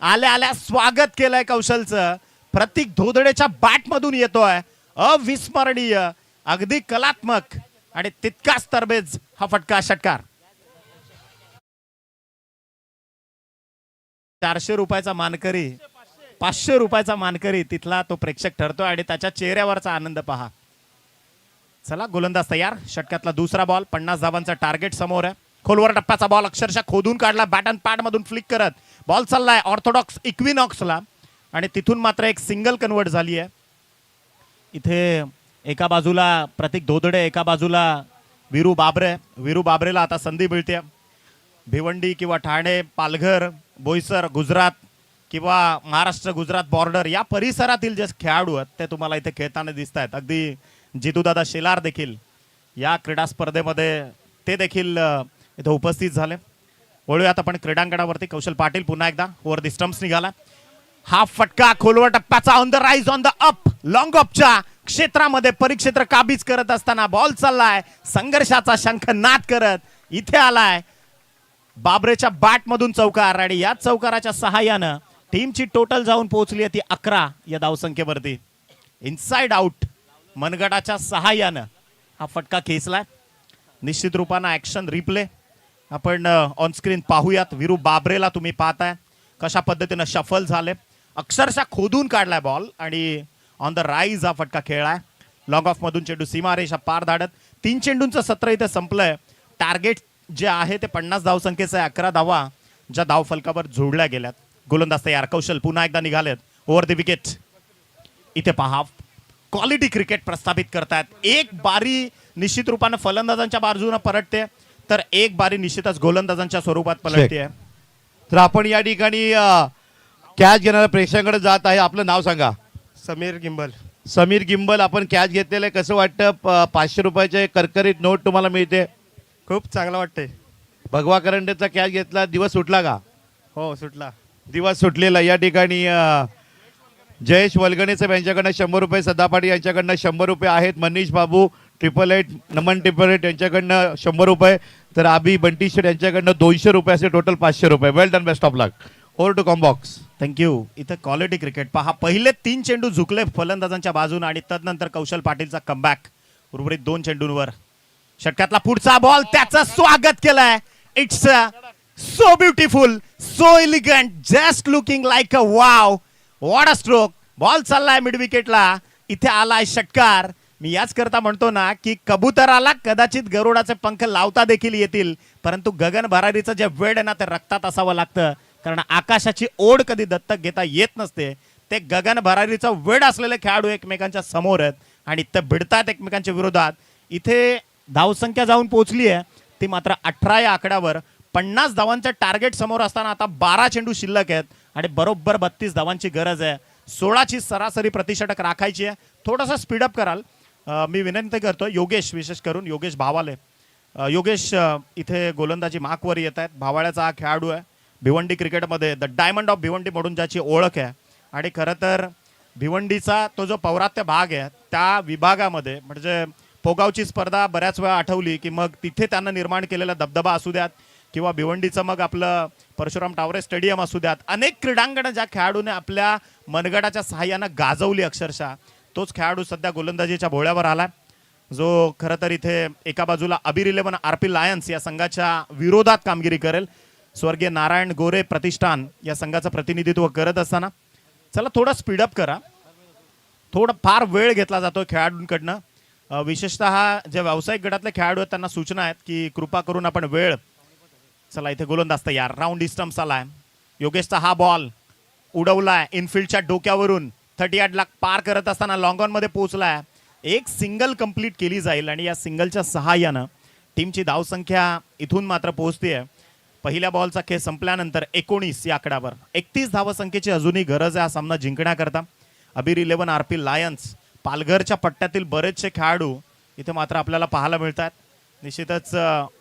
आल्या स्वागत केलंय कौशलचं. प्रतीक धोदडेच्या बॅट मधून येतोय. अविस्मरणीय, अगदी कलात्मक आणि तितकाच तरबेज हा षटकार. 400 रुपयाचा मानकरी, 500 रुपयाचा मानकरी तिथला तो प्रेक्षक ठरतोय आणि त्याच्या चेहऱ्यावरचा आनंद पहा. चला, गोलंदाज तयार. षटकातला दुसरा बॉल, 50 धावांचा टार्गेट समोर आहे. खोलवर टप्प्याचा बॉल अक्षरशः खोदून काढला, बॅट अँड पॅड मधून फ्लिक करत बॉल चाललाय ऑर्थोडॉक्स इक्विनॉक्सला आणि तिथून मात्र एक सिंगल कन्वर्ट झाली आहे. इथे एका बाजूला प्रतीक धोदडे, एका बाजूला वीरू बाबरे. वीरू बाबरेला आता संधी मिळते. भिवंडी किंवा ठाणे, पालघर, बोईसर, गुजरात किंवा महाराष्ट्र गुजरात बॉर्डर या परिसरातील जे खेळाडू आहेत ते तुम्हाला इथे खेळताना दिसत आहेत. अगदी जितूदादा शेलार देखील या क्रीडा स्पर्धेमध्ये ते देखील इथे उपस्थित झाले. वळूयात आपण क्रीडांगणावरती. कौशल पाटील पुन्हा एकदा ओव्हर द स्टंप्स निघाला. हा फटका खोलवर टप्प्याचा, on the rise, on the up, long ऑफच्या क्षेत्रामध्ये परिक्षेत्र काबीज करत असताना बॉल चाललाय संघर्षाचा शंखनाद करत. इथे आलाय बाबरेच्या बॅट मधून चौकार आणि या चौकाराच्या सहाय्यानं टीमची टोटल जाऊन पोहोचली आहे ती 11 या धावसंख्येवरती. इनसाइड आउट मनगटाच्या सहाय्यानं हा फटका खेचलाय. निश्चित रूपानं ऍक्शन रिप्ले आपण ऑन स्क्रीन पाहूयात. वीरू बाबरेला तुम्ही पाहताय कशा पद्धतीनं शफल झाले, अक्षरशः खोदून काढलाय बॉल आणि ऑन द राईज हा फटका खेळलाय. लॉंग ऑफ मधून चेंडू सीमारेषा पार धाडत 3 चेंडूंचं सत्र इथे संपलंय. टार्गेट जे आहे ते 50 धावसंख्येचं आहे. 11 धावा ज्या धावफलकावर जोडल्या गेल्यात. गोलंदाज तयार. कौशल पुन्हा एकदा निघालेत ओव्हर द विकेट. इथे पहा, क्वालिटी क्रिकेट प्रस्थापित करतायत. एक बारी निश्चित रूपानं फलंदाजांच्या बाजूने परतते, तर एक बारी निश्चितच गोलंदाजांच्या स्वरूपात पलटते. तर आपण या ठिकाणी कॅच घेणाऱ्या प्रेक्षकांकडे जात आहे. आपलं नाव सांगा. समीर गिंबल. समीर गिंबल, आपण कॅच घेतलेलं आहे, कसं वाटतं? 500 रुपयाचे करकरीत नोट तुम्हाला मिळते. खूप चांगलं वाटतंय. भगवा करंडेचा कॅच घेतला, दिवस सुटला का? हो, सुटला. दिवस सुटलेला. या ठिकाणी जयेश वलगणे यांच्याकडनं 100 रुपये, सदा पाटील यांच्याकडनं 100 रुपये आहेत. मनीष बाबू 888, नमन 888 यांच्याकडनं 100 रुपये, तर आबी बंटी शेट यांच्याकडनं 200 रुपये, असे टोटल 500 रुपये. Well done, best of luck. Over to combox. Thank you. इथं क्वालिटी क्रिकेट पहा. पहिले 3 चेंडू झुकले फलंदाजांच्या बाजून आणि तदनंतर कौशल पाटीलचा कमबॅक उर्वरित 2 चेंडूंवर. षटकातला पुढचा बॉल, त्याचं स्वागत केलंय. It's so beautiful, so elegant, just looking like a wow. What a stroke. Ball चाललाय मिड विकेटला. इथे आलाय षटकार. मी याच करता म्हणतो ना की कबुतराला कदाचित गरुडाचे पंख लावता देखील येतील, परंतु गगन भरारीचं जे वेड आहे ना ते रक्तात असावं लागतं, कारण आकाशाची ओढ कधी दत्तक घेता येत नसते. ते गगन भरारीचं वेड असलेले खेळाडू एकमेकांच्या समोर आहेत आणि ते भिडतात एकमेकांच्या विरोधात. इथे धावसंख्या जाऊन पोहोचली आहे ती मात्र 18 या आकड्यावर. 50 धावांचं टार्गेट समोर असताना आता 12 चेंडू शिल्लक आहेत आणि बरोबर 32 धावांची गरज आहे. 16ची सरासरी प्रतिषटक राखायची आहे. थोडासा स्पीडअप कराल मी विनंती करतो. योगेश, विशेष करून योगेश भावाले, योगेश इथे गोलंदाजी मार्कवर येत आहेत. भावाळ्याचा हा खेळाडू आहे. भिवंडी क्रिकेटमध्ये द डायमंड ऑफ भिवंडी म्हणून ज्याची ओळख आहे आणि खरं तर भिवंडीचा तो जो पौरात्य भाग आहे त्या विभागामध्ये म्हणजे पोगावची स्पर्धा बऱ्याच वेळा आठवली की मग तिथे त्यांना निर्माण केलेला दबदबा असू द्यात किंवा भिवंडीचं मग आपलं परशुराम टावरे स्टेडियम असू द्यात, अनेक क्रीडांगणं ज्या खेळाडूने आपल्या मनगटाच्या सहाय्यानं गाजवली अक्षरशः, तोच खेळाडू सध्या गोलंदाजीच्या भोळ्यावर आला, जो खरं तर इथे एका बाजूला अबीर 11 आरपी लायन्स या संघाच्या विरोधात कामगिरी करेल. स्वर्गीय नारायण गोरे प्रतिष्ठान या संघाचं प्रतिनिधित्व करत असताना. चला थोडं स्पीडअप करा, थोडं फार वेळ घेतला जातो खेळाडूंकडनं. विशेषतः जे व्यावसायिक गटातले खेळाडू आहेत त्यांना सूचना आहेत की कृपा करून आपण वेळ. चला इथे गोलंदाज तयार, राऊंड डिस्टन्स आलाय. योगेशचा हा बॉल उडवलाय इनफिल्डच्या डोक्यावरून, 38 लाख पार करत असताना लॉंग ऑन मध्ये पोहोचलाय. एक सिंगल कंप्लीट केली जाईल आणि या सिंगलच्या सहाय्यानं टीमची धावसंख्या इथून मात्र पोहोचते. पहिल्या बॉलचा खेळ संपल्यानंतर 19 या आकड्यावर 31 धावसंख्येची अजूनही गरज आहे हा सामना जिंकण्याकरता. अबीर 11 आरपी लायन्स, पालघरच्या पट्ट्यातील बरेचसे खेळाडू इथे मात्र आपल्याला पाहायला मिळतात. निश्चितच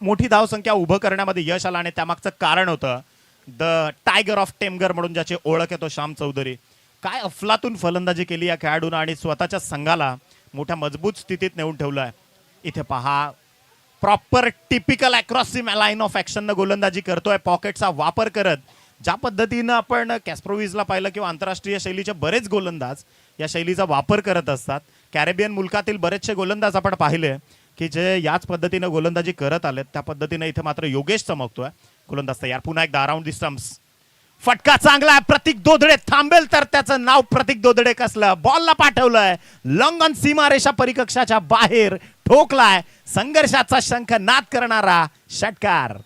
मोठी धावसंख्या उभं करण्यामध्ये यश आलं आणि त्यामागचं कारण होतं द टायगर ऑफ टेमगर म्हणून ज्याची ओळख आहे तो श्याम चौधरी. काय अफलातून फलंदाजी केली या खेळाडूनं आणि स्वतःच्या संघाला मोठ्या मजबूत स्थितीत नेऊन ठेवलं आहे. इथे पहा, proper typical across the line of ॲक्शननं गोलंदाजी करतोय, पॉकेटचा वापर करत. ज्या पद्धतीनं आपण कॅस्प्रोविजला पाहिलं किंवा आंतरराष्ट्रीय शैलीचे बरेच गोलंदाज या शैलीचा वापर करत असतात. कॅरेबियन मुलकातील बरेचसे गोलंदाज आपण पाहिले की जे याच पद्धतीनं गोलंदाजी करत आलेत, त्या पद्धतीनं इथे मात्र योगेश चमकतोय. गोलंदाज तयार, पुन्हा एकदा अराउंड द स्टंप्स. फटका चांगला आहे, प्रतीक दोदडे थांबेल तर त्याचं नाव प्रतीक दोदडे कसलं. बॉलला पाठवलंय लॉंग ऑन सीमारेषा परिकक्षाच्या बाहेर ठोकलाय. संघर्षाचा शंख नाद करणारा षटकार.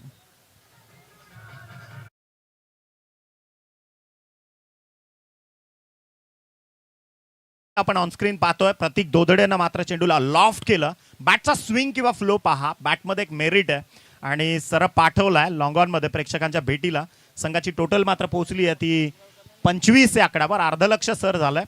आपण ऑनस्क्रीन पाहतोय प्रतीक दोदडेनं मात्र चेंडूला लॉफ्ट केलं. बॅटचा स्विंग किंवा फ्लो पहा, बॅटमध्ये एक मेरिट आहे आणि सरळ पाठवलाय लॉंग ऑन मध्ये प्रेक्षकांच्या भेटीला. संघाची टोटल मात्र पोहोचली आहे ती 25 या आकड्यावर, अर्धलक्ष सर झालंय.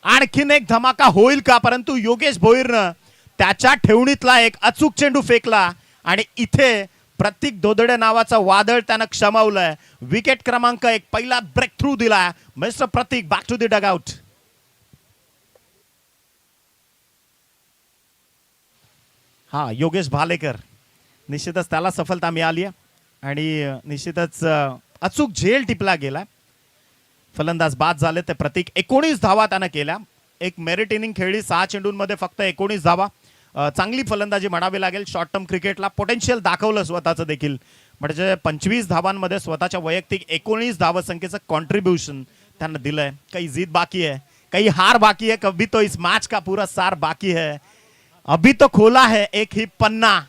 आणखीन एक धमाका होईल का, परंतु योगेश भोईरनं त्याच्या ठेवणीतला एक अचूक चेंडू फेकला आणि इथे प्रतीक दोदडे नावाचं वादळ त्यानं क्षमावलंय. विकेट क्रमांक 1 पहिला ब्रेक थ्रू दिलाय. Mister Pratik back to the dugout. हा योगेश भालेकर, निश्चितच त्याला सफलता मिळाली आहे आणि निश्चितच अचूक झेल टिपला गेला. फलंदाज बाद झाले ते प्रतीक. 19 धावा त्यानं केल्या. एक मेरिट इनिंग खेळली, 6 चेंडूंमध्ये फक्त 19 धावा. चांगली फलंदाजी म्हणावी लागेल. शॉर्ट टर्म क्रिकेटला पोटेन्शियल दाखवलं स्वतःचं देखील, म्हणजे 25 धावांमध्ये स्वतःच्या वैयक्तिक 19 धावसंख्येचं कॉन्ट्रीब्युशन त्यानं दिलंय. काही जीत बाकी है, काही हार बाकी है, कभी तो इस मैच का पूरा सार बाकी है. अभी तो खोला है एक ही पन्ना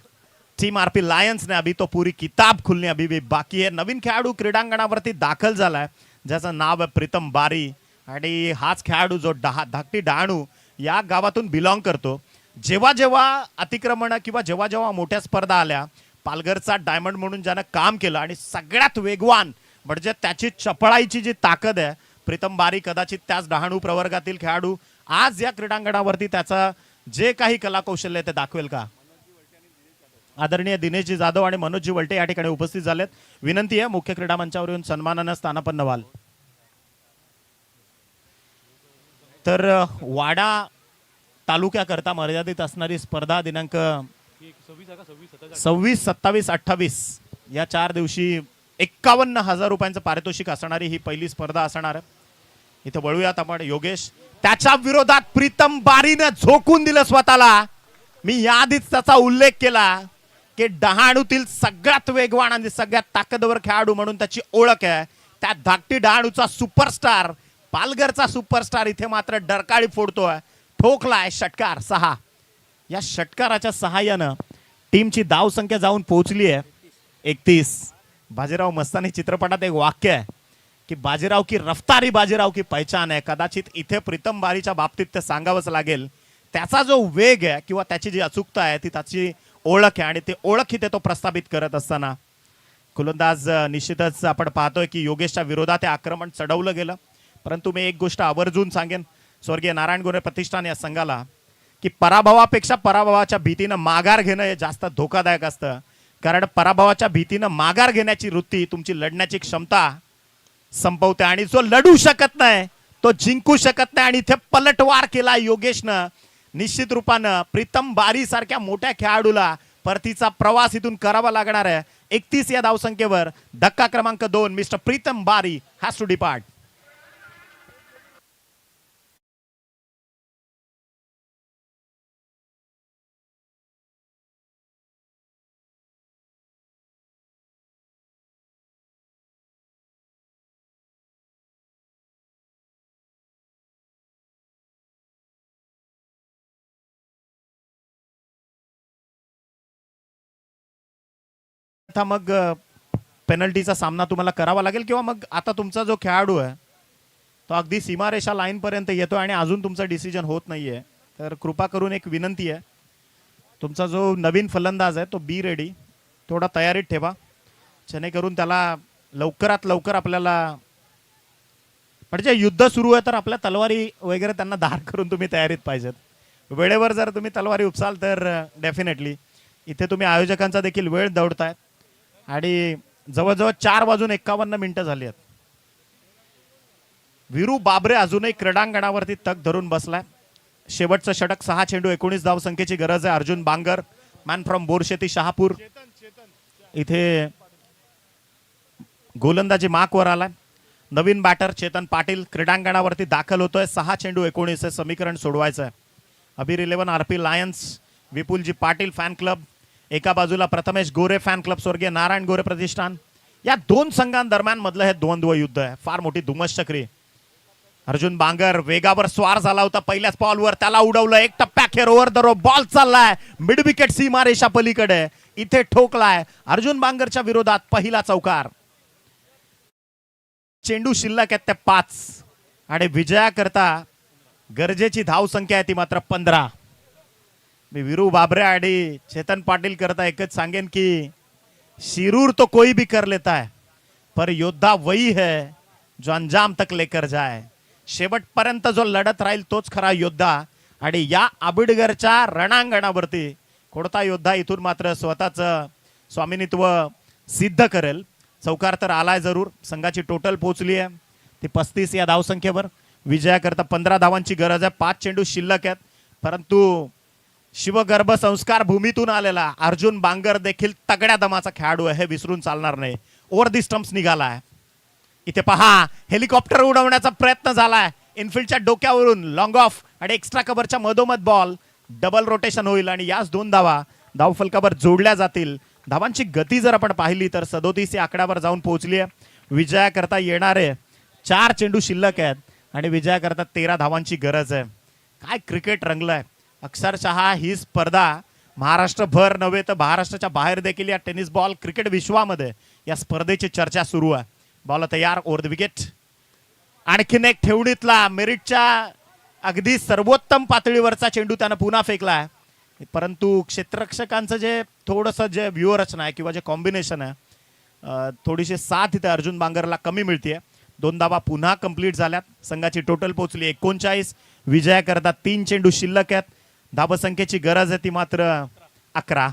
टीम आरपी लायन्स ने, अभी तो पूरी किताब खुलने अभी भी बाकी है. नवीन खेळाडू क्रीडांगणावरती दाखल झालाय ज्याचं नाव आहे प्रीतम बारी आणि हाच खेळाडू जो धाकटी डहाणू या गावातून बिलॉंग करतो. जेव्हा जेव्हा अतिक्रमण किंवा जेव्हा जेव्हा मोठ्या स्पर्धा आल्या, पालघरचा डायमंड म्हणून ज्यानं काम केलं आणि सगळ्यात वेगवान म्हणजे त्याची चपळाईची जी ताकद आहे, प्रीतम बारी कदाचित त्याच डहाणू प्रवर्गातील खेळाडू आज या क्रीडांगणावरती त्याचा जे काही कलाकौशल्य आहे ते दाखवेल का. आदरणीय दिनेशजी जाधव आणि मनोजजी वलटे या ठिकाणी उपस्थित झालेत. विनंती आहे मुख्य क्रीडा मंचावर येऊन सन्मानानं स्थानापन्न व्हाल. तर वाडा तालुक्याकरता मर्यादित असणारी स्पर्धा दिनांक 26, 27, 28 या 4 दिवशी 51,000 रुपयांचं पारितोषिक असणारी ही पहिली स्पर्धा असणार आहे. इथे वळूयात आपण. योगेश, त्याच्या विरोधात प्रीतम बारीनं झोकून दिलं स्वतःला. मी याआधीच त्याचा उल्लेख केला की डहाणूतील सगळ्यात वेगवान आणि सगळ्यात ताकदवर खेळाडू म्हणून त्याची ओळख आहे. त्या धाकटी डहाणूचा सुपरस्टार, पालघरचा सुपरस्टार इथे मात्र डरकाळी फोडतोय. ठोकलाय षटकार 6. या षटकाराच्या सहाय्यानं टीमची धाव संख्या जाऊन पोहोचली आहे 31. बाजीराव मस्तानी चित्रपटात एक वाक्य आहे की बाजीराव की रफ्तारी बाजीराव की पहचान आहे. कदाचित इथे प्रीतम बारीच्या बाबतीत ते सांगावंच लागेल. त्याचा जो वेग आहे किंवा त्याची जी अचूकता आहे ती त्याची ओळख आहे आणि ते ओळख इथे तो प्रस्थापित करत असताना गोलंदाज निश्चितच आपण पाहतोय की योगेशच्या विरोधात हे आक्रमण चढवलं गेलं. परंतु मी एक गोष्ट आवर्जून सांगेन स्वर्गीय नारायण गोरे प्रतिष्ठान या संघाला की पराभवापेक्षा पराभवाच्या भीतीनं माघार घेणं हे जास्त धोकादायक असतं. कारण पराभवाच्या भीतीनं माघार घेण्याची वृत्ती तुमची लढण्याची क्षमता संपवते आणि जो लढू शकत नाही तो जिंकू शकत नाही. आणि इथे पलटवार केला योगेशनं. निश्चित रूपानं प्रीतम बारी सारख्या मोठ्या खेळाडूला परतीचा प्रवास इथून करावा लागणार आहे. 31 या धावसंख्येवर धक्का क्रमांक 2 मिस्टर प्रीतम बारी हॅज टू डिपार्ट. आता मग पेनल्टीचा सामना तुम्हाला करावा लागेल किंवा मग आता तुमचा जो खेळाडू आहे तो अगदी सीमारेषा लाईन पर्यंत येतो आणि अजून तुमचं डिसिजन होत नाहीये. तर कृपा करून एक विनंती आहे, तुमचा जो नवीन फलंदाज आहे तो बी रेडी, थोडा तयारीत ठेवा जेणेकरून त्याला लवकरात लवकर आपल्याला म्हणजे युद्ध सुरू आहे तर आपल्या तलवारी वगैरे त्यांना धार करून तुम्ही तयारीत पाहिजेत. वेळेवर जर तुम्ही तलवारी उपसाल तर डेफिनेटली इथे तुम्ही आयोजकांचा देखील वेळ दौडतायत आणि जवळजवळ 4:51 झाली आहेत. वीरू बाबरे अजूनही क्रीडांगणावरती तग धरून बसलाय. शेवटचं षटक 6 चेंडू 19 धाव संख्येची गरज आहे. अर्जुन बांगर मॅन फ्रॉम बोरशेती शहापूर इथे गोलंदाजी मार्कवर आलाय. नवीन बॅटर चेतन पाटील क्रीडांगणावरती दाखल होतोय. 6 चेंडू 19 हे समीकरण सोडवायचं आहे. Abir 11 RP Lions Vipulji Patil fan club एका बाजूला, प्रथमेश गोरे फॅन क्लब स्वर्गीय नारायण गोरे प्रतिष्ठान. या दोन संघांदरम्यान मधलं हे द्वंद्व युद्ध आहे. फार मोठी धुमस चक्री. अर्जुन बांगर वेगावर स्वार झाला होता पहिल्याच बॉलवर, त्याला उडवलं एक टप्प्याखेर ओव्हर द रो. बॉल चाललाय मिड विकेट सीमारेषा पलीकडे, इथे ठोकलाय. अर्जुन बांगरच्या विरोधात पहिला चौकार. चेंडू शिल्लक आहेत ते 5 आणि विजयाकरता गरजेची धाव संख्या आहे ती मात्र 15. मी वीरू बाबरे आणि चेतन पाटील करता एकच सांगेन की शिरूर तो कोई भी कर लेता है पर योद्धा वही है जो अंजाम तक लेकर जाए. शेवटपर्यंत जो लढत राहील तोच खरा योद्धा. आणि या आबिडगरच्या रणांगणावरती कोणता योद्धा इथून मात्र स्वतःचं स्वामिनित्व सिद्ध करेल. चौकार तर आलाय जरूर. संघाची टोटल पोहोचली आहे ती 35 या धावसंख्येवर. विजयाकरता 15 धावांची गरज आहे. 5 चेंडू शिल्लक आहेत. परंतु शिवगर्भ संस्कार भूमीतून आलेला अर्जुन बांगर देखील तगड्या दमाचा खेळाडू आहे, हे विसरून चालणार नाही. ओव्हर दी स्टंप्स निघालाय. इथे पहा हेलिकॉप्टर उडवण्याचा प्रयत्न झालाय इनफिल्डच्या डोक्यावरून. लॉंग ऑफ आणि एक्स्ट्रा कव्हरच्या मधोमध बॉल. डबल रोटेशन होईल आणि याच 2 धावा धावफलकावर जोडल्या जातील. धावांची गती जर आपण पाहिली तर 37 या आकड्यावर जाऊन पोहोचली आहे. विजयाकरता येणारे 4 चेंडू शिल्लक आहेत आणि विजयाकरता 13 धावांची गरज आहे. काय क्रिकेट रंगलंय. अक्षरशः ही स्पर्धा महाराष्ट्रभर नव्हे तर महाराष्ट्राच्या बाहेर देखील या टेनिस बॉल क्रिकेट विश्वामध्ये या स्पर्धेची चर्चा सुरू आहे. बॉल तयार ओव्हर द विकेट. आणखीन एक ठेवणीतला मेरिटच्या अगदी सर्वोत्तम पातळीवरचा चेंडू त्यानं पुन्हा फेकलाय. परंतु क्षेत्ररक्षकांचं जे थोडंसं जे व्यूहरचना आहे किंवा जे कॉम्बिनेशन आहे थोडीशी साथ इथे अर्जुन बांगरला कमी मिळते. 2 धावा पुन्हा कंप्लीट झाल्यात. संघाची टोटल पोहोचली 39. विजयाकरता 3 चेंडू शिल्लक आहेत. धावसंख्येची गरज आहे ती मात्र 11.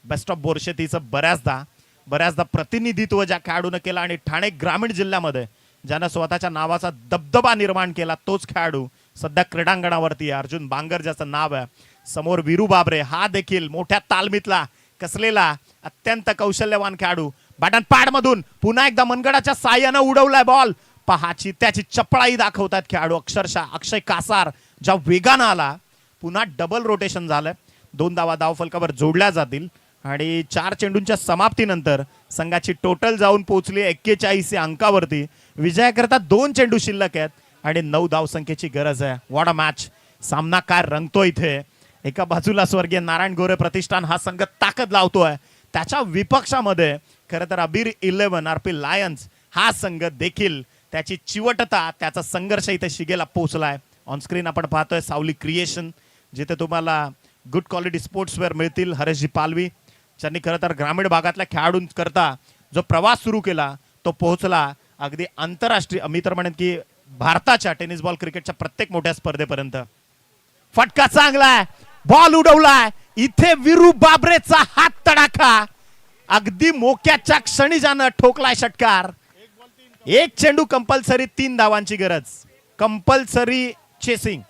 बेस्ट ऑफ बोरशेतीचं बऱ्याचदा प्रतिनिधित्व ज्या खेळाडूनं केलं आणि ठाणे ग्रामीण जिल्ह्यामध्ये ज्यानं स्वतःच्या नावाचा दबदबा निर्माण केला तोच खेळाडू सध्या क्रीडांगणावरती आहे. अर्जुन बांगर ज्याचं नाव आहे. समोर वीरू बाबरे हा देखील मोठ्या तालमीतला कसलेला अत्यंत कौशल्यवान खेळाडू. बॅटन पॅड मधून पुन्हा एकदा मनगडाच्या साह्यानं उडवलाय बॉल. पहाची त्याची चपळाई दाखवतात खेळाडू. अक्षरशः अक्षय कासार ज्या वेगानं आला. पुन्हा डबल रोटेशन झालंय. 2 धावा धावफलकावर जोडल्या जातील आणि 4 चेंडूंच्या समाप्तीनंतर संघाची टोटल जाऊन पोहोचली 41 या अंकावरती. विजयाकरता 2 चेंडू शिल्लक आहेत आणि 9 धावसंख्येची गरज आहे. What a match. सामना काय रंगतो इथे. एका बाजूला स्वर्गीय नारायण गोरे प्रतिष्ठान हा संघ ताकद लावतोय, त्याच्या विपक्षामध्ये खरं तर अबीर 11 आरपी लायन्स हा संघ देखील त्याची चिवटता, त्याचा संघर्ष इथे शिगेला पोहोचलाय. ऑन स्क्रीन आपण पाहतोय सावली क्रिएशन, जिथे तुम्हाला गुड क्वालिटी स्पोर्ट्सवेअर मिळतील. हरेशजी पालवी ज्यांनी खरं तर ग्रामीण भागातल्या खेळाडूंकरता जो प्रवास सुरू केला तो पोहोचला अगदी आंतरराष्ट्रीय, मी तर म्हणेन की भारताच्या टेनिस बॉल क्रिकेटच्या प्रत्येक मोठ्या स्पर्धेपर्यंत. फटका चांगलाय, बॉल उडवलाय इथे विरू बाबरेचा हात तडाखा, अगदी मोक्याच्या क्षणी ज्यानं ठोकलाय षटकार. एक चेंडू कंपल्सरी 3 धावांची गरज, कंपल्सरी चेसिंग.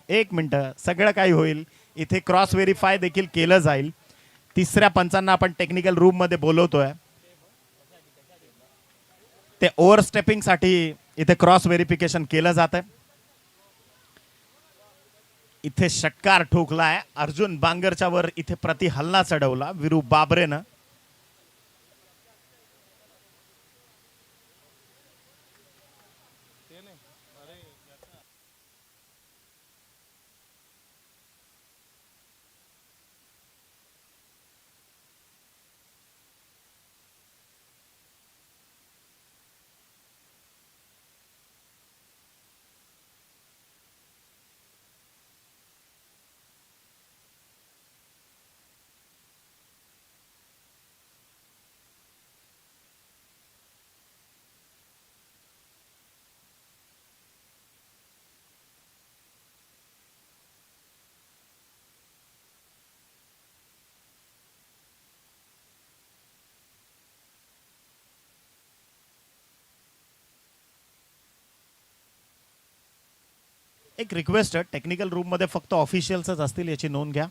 1 मिनिट, सगळं काही होईल इथे. क्रॉस व्हेरीफाय देखील केलं जाईल. तिसऱ्या पंचांना आपण टेक्निकल रूम मध्ये बोलवतोय. ते ओव्हरस्टेपिंग साठी इथे क्रॉस व्हेरिफिकेशन केलं जात आहे. इथे षटकार ठोकलाय अर्जुन बांगरच्या वर, इथे प्रति हल्ला चढवला विरू बाबरेनं. एक रिक्वेस्ट आहे, टेक्निकल रूम मध्ये फक्त ऑफिशियल्सच असतील याची नोंद घ्या.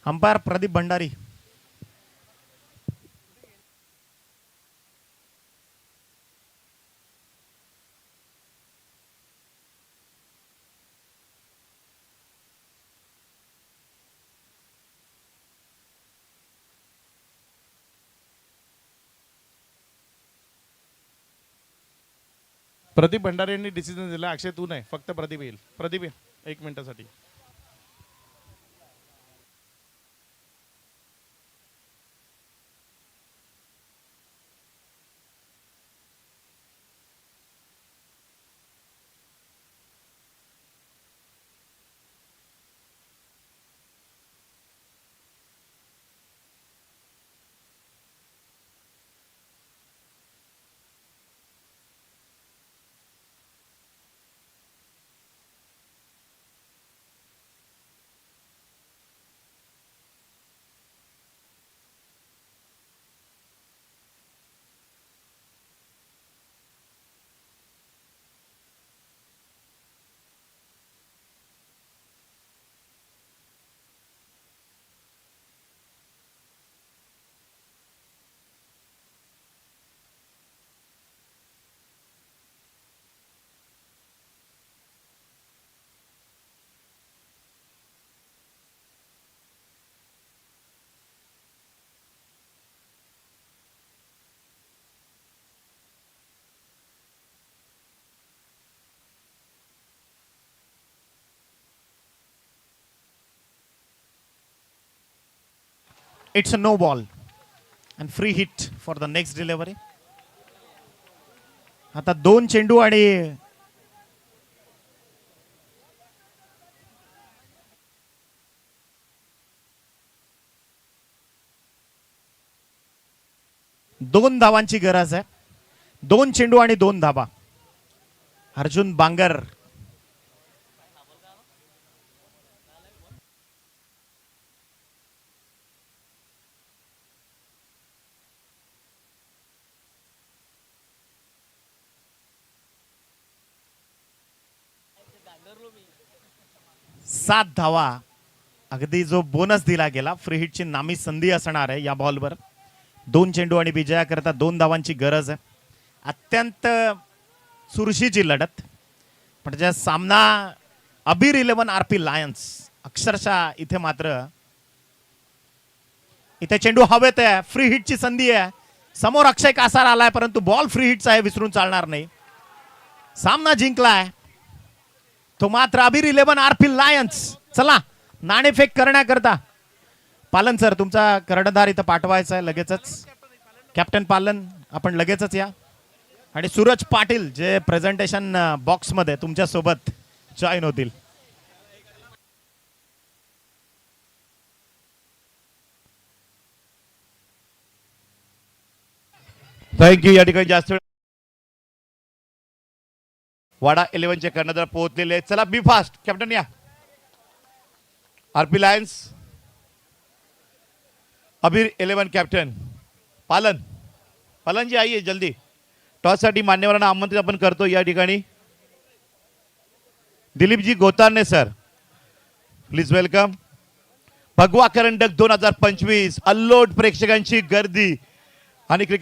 अंपायर प्रदीप भंडारी. प्रदीप भंडारे यांनी डिसिजन दिला. अक्षय तू नाही, फक्त प्रदीप येईल. प्रदीप ये 1 मिनिटासाठी. It's a no ball and free hit for the next delivery. आता 2 चेंडू आणि दोन धावांची गरज आहे. 2 चेंडू आणि 2 धाबा. अर्जुन बांगर सात धावा. अगदी जो बोनस दिला गेला. फ्री हिटची नामी संधी असणार आहे या बॉलवर. 2 चेंडू आणि विजयाकरता 2 धावांची गरज आहे. अत्यंत चुरशीची लढत. म्हणजे सामना अबीर 11 आरपी लायन्स. अक्षरशः इथे मात्र इथे चेंडू हवेत आहे. फ्री हिटची संधी आहे. समोर अक्षय कासार आलाय परंतु बॉल फ्री हिटचा आहे, विसरून चालणार नाही. सामना जिंकलाय तो मात्र अबीर 11 आरपी लायन्स. चला नाणेफेक करण्याकरता पालन सर तुमचा कर्णधार इथं पाठवायचा आहे लगेचच. कॅप्टन पालन आपण लगेचच या. आणि सूरज पाटील जे प्रेझेंटेशन बॉक्स मध्ये तुमच्या सोबत जॉईन होतील. थँक्यू. या ठिकाणी जास्त वाडा 11चे कर्णधार पोहोचलेले आहेत. चला बी फास्ट कॅप्टन या. आरपी लायन्स अबीर 11 कॅप्टन पालन जी आइए जल्दी. टॉस साठी मान्यवरांना आमंत्रित आपण करतो. या ठिकाणी दिलीपजी गोतारने सर प्लीज वेलकम. भगवा करंडक 2025 अल्लोट प्रेक्षकांची गर्दी आणि क्रिकेट